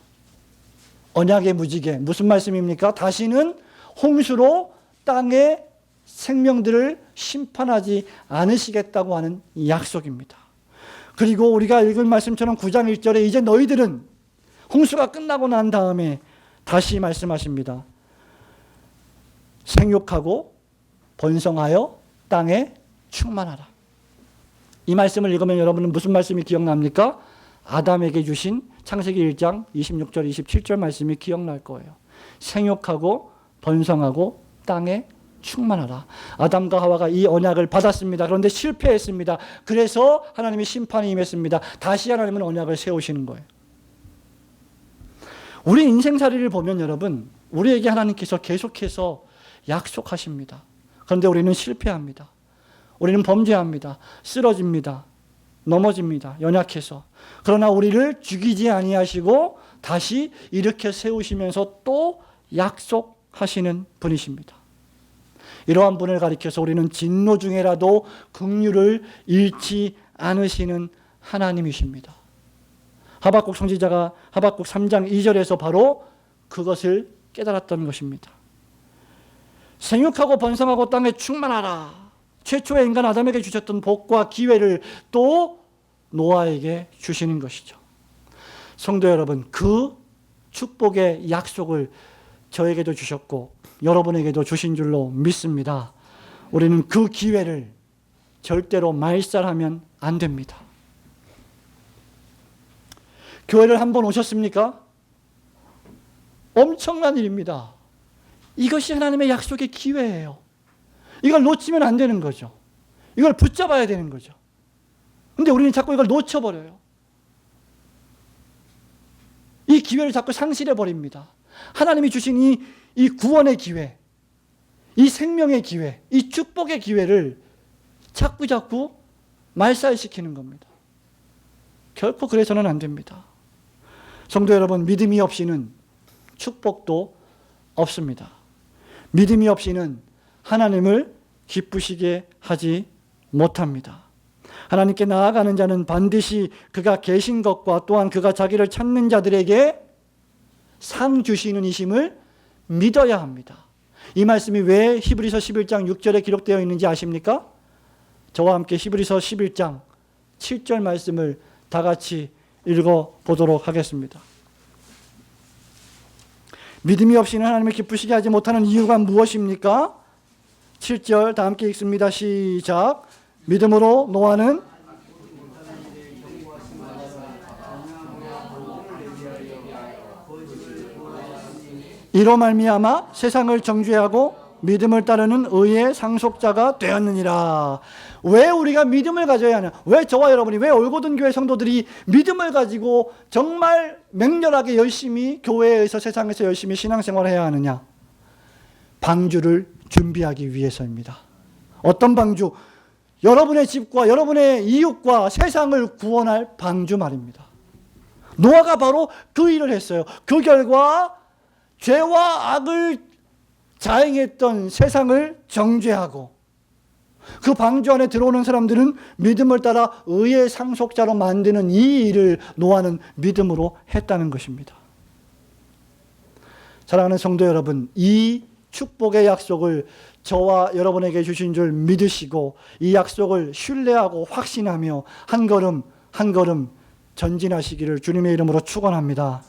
언약의 무지개. 무슨 말씀입니까? 다시는 홍수로 땅의 생명들을 심판하지 않으시겠다고 하는 약속입니다. 그리고 우리가 읽은 말씀처럼 9장 1절에 이제 너희들은 홍수가 끝나고 난 다음에 다시 말씀하십니다. 생육하고 번성하여 땅에 충만하라. 이 말씀을 읽으면 여러분은 무슨 말씀이 기억납니까? 아담에게 주신 창세기 1장 26절 27절 말씀이 기억날 거예요. 생육하고 번성하고 땅에 충만하라. 아담과 하와가 이 언약을 받았습니다. 그런데 실패했습니다. 그래서 하나님의 심판이 임했습니다. 다시 하나님은 언약을 세우시는 거예요. 우리 인생살이를 보면 여러분, 우리에게 하나님께서 계속해서 약속하십니다. 그런데 우리는 실패합니다. 우리는 범죄합니다. 쓰러집니다. 넘어집니다. 연약해서. 그러나 우리를 죽이지 아니하시고 다시 일으켜 세우시면서 또 약속하시는 분이십니다. 이러한 분을 가리켜서 우리는 진노 중에라도 긍휼을 잃지 않으시는 하나님이십니다. 하박국 선지자가 하박국 3장 2절에서 바로 그것을 깨달았던 것입니다. 생육하고 번성하고 땅에 충만하라. 최초의 인간 아담에게 주셨던 복과 기회를 또 노아에게 주시는 것이죠. 성도 여러분, 그 축복의 약속을 저에게도 주셨고 여러분에게도 주신 줄로 믿습니다. 우리는 그 기회를 절대로 말살하면 안 됩니다. 교회를 한번 오셨습니까? 엄청난 일입니다. 이것이 하나님의 약속의 기회예요. 이걸 놓치면 안 되는 거죠. 이걸 붙잡아야 되는 거죠. 근데 우리는 자꾸 이걸 놓쳐버려요. 이 기회를 자꾸 상실해버립니다. 하나님이 주신 이 구원의 기회, 이 생명의 기회, 이 축복의 기회를 자꾸 말살시키는 겁니다. 결코 그래서는 안 됩니다. 성도 여러분, 믿음이 없이는 축복도 없습니다. 믿음이 없이는 하나님을 기쁘시게 하지 못합니다. 하나님께 나아가는 자는 반드시 그가 계신 것과 또한 그가 자기를 찾는 자들에게 상 주시는 이심을 믿어야 합니다. 이 말씀이 왜 히브리서 11장 6절에 기록되어 있는지 아십니까? 저와 함께 히브리서 11장 7절 말씀을 다 같이 읽어보도록 하겠습니다. 믿음이 없이는 하나님을 기쁘시게 하지 못하는 이유가 무엇입니까? 7절 다 함께 읽습니다. 시작. 믿음으로 노아는 이로 말미암아 세상을 정죄하고 믿음을 따르는 의의 상속자가 되었느니라. 왜 우리가 믿음을 가져야 하냐? 왜 저와 여러분이, 왜 올고든 교회 성도들이 믿음을 가지고 정말 맹렬하게 열심히 교회에서, 세상에서 열심히 신앙생활을 해야 하느냐? 방주를 준비하기 위해서입니다. 어떤 방주? 여러분의 집과 여러분의 이웃과 세상을 구원할 방주 말입니다. 노아가 바로 그 일을 했어요. 그 결과 죄와 악을 자행했던 세상을 정죄하고 그 방주 안에 들어오는 사람들은 믿음을 따라 의의 상속자로 만드는 이 일을 노아는 믿음으로 했다는 것입니다. 사랑하는 성도 여러분, 이 축복의 약속을 저와 여러분에게 주신 줄 믿으시고 이 약속을 신뢰하고 확신하며 한 걸음 한 걸음 전진하시기를 주님의 이름으로 축원합니다.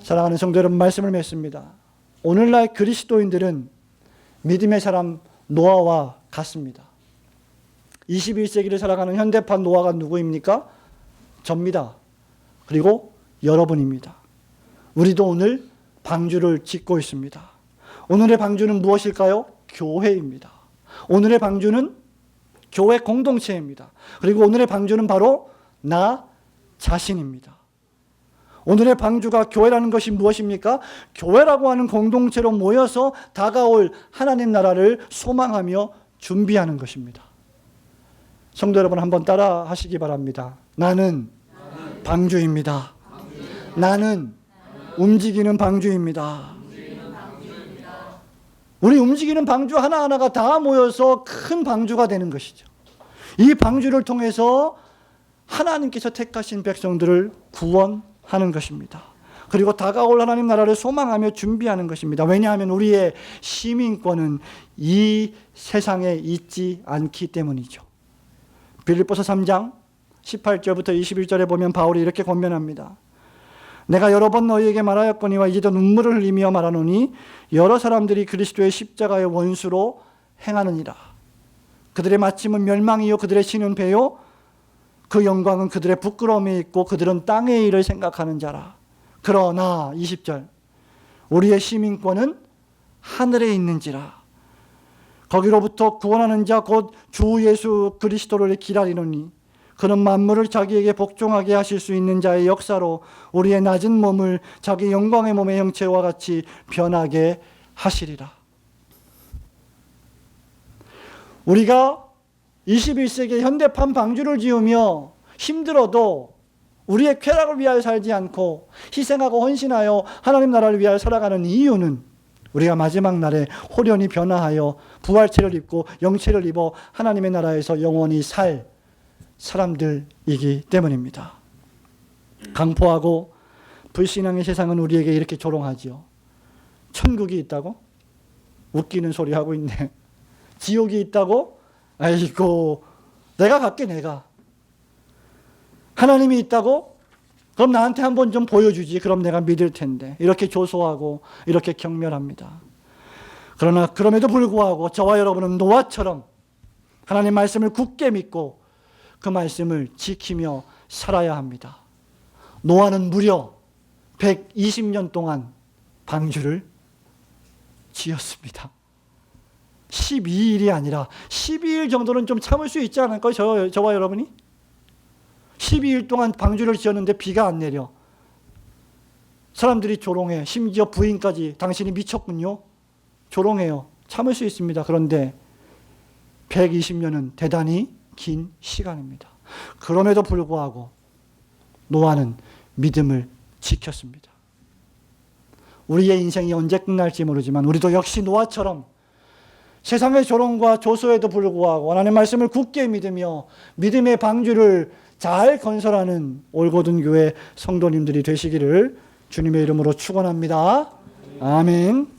사랑하는 성도 여러분, 말씀을 맺습니다. 오늘날 그리스도인들은 믿음의 사람 노아와 같습니다. 21세기를 살아가는 현대판 노아가 누구입니까? 접니다. 그리고 여러분입니다. 우리도 오늘 방주를 짓고 있습니다. 오늘의 방주는 무엇일까요? 교회입니다. 오늘의 방주는 교회 공동체입니다. 그리고 오늘의 방주는 바로 나 자신입니다. 오늘의 방주가 교회라는 것이 무엇입니까? 교회라고 하는 공동체로 모여서 다가올 하나님 나라를 소망하며 준비하는 것입니다. 성도 여러분, 한번 따라 하시기 바랍니다. 나는 방주입니다. 나는 움직이는 방주입니다. 우리 움직이는 방주 하나하나가 다 모여서 큰 방주가 되는 것이죠. 이 방주를 통해서 하나님께서 택하신 백성들을 구원하는 것입니다. 그리고 다가올 하나님 나라를 소망하며 준비하는 것입니다. 왜냐하면 우리의 시민권은 이 세상에 있지 않기 때문이죠. 빌립보서 3장 18절부터 21절에 보면 바울이 이렇게 권면합니다. 내가 여러 번 너희에게 말하였거니와 이제도 눈물을 흘리며 말하노니 여러 사람들이 그리스도의 십자가의 원수로 행하느니라. 그들의 마침은 멸망이요 그들의 신은 배요 그 영광은 그들의 부끄러움에 있고 그들은 땅의 일을 생각하는 자라. 그러나 20절 우리의 시민권은 하늘에 있는지라. 거기로부터 구원하는 자 곧 주 예수 그리스도를 기다리노니 그는 만물을 자기에게 복종하게 하실 수 있는 자의 역사로 우리의 낮은 몸을 자기 영광의 몸의 형체와 같이 변하게 하시리라. 우리가 21세기 현대판 방주를 지으며 힘들어도 우리의 쾌락을 위하여 살지 않고 희생하고 헌신하여 하나님 나라를 위하여 살아가는 이유는 우리가 마지막 날에 홀연히 변화하여 부활체를 입고 영체를 입어 하나님의 나라에서 영원히 살 사람들이기 때문입니다. 강포하고 불신앙의 세상은 우리에게 이렇게 조롱하지요. 천국이 있다고? 웃기는 소리 하고 있네. 지옥이 있다고? 아이고, 내가 갈게, 내가. 하나님이 있다고? 그럼 나한테 한번 좀 보여주지. 그럼 내가 믿을 텐데. 이렇게 조소하고 이렇게 경멸합니다. 그러나 그럼에도 불구하고 저와 여러분은 노아처럼 하나님 말씀을 굳게 믿고 그 말씀을 지키며 살아야 합니다. 노아는 무려 120년 동안 방주를 지었습니다. 12일이 아니라 12일 정도는 좀 참을 수 있지 않을까요? 저와 여러분이? 12일 동안 방주를 지었는데 비가 안 내려. 사람들이 조롱해. 심지어 부인까지 당신이 미쳤군요. 조롱해요. 참을 수 있습니다. 그런데 120년은 대단히 긴 시간입니다. 그럼에도 불구하고 노아는 믿음을 지켰습니다. 우리의 인생이 언제 끝날지 모르지만 우리도 역시 노아처럼 세상의 조롱과 조소에도 불구하고 하나님의 말씀을 굳게 믿으며 믿음의 방주를 잘 건설하는 올고든 교회 성도님들이 되시기를 주님의 이름으로 축원합니다. 아멘.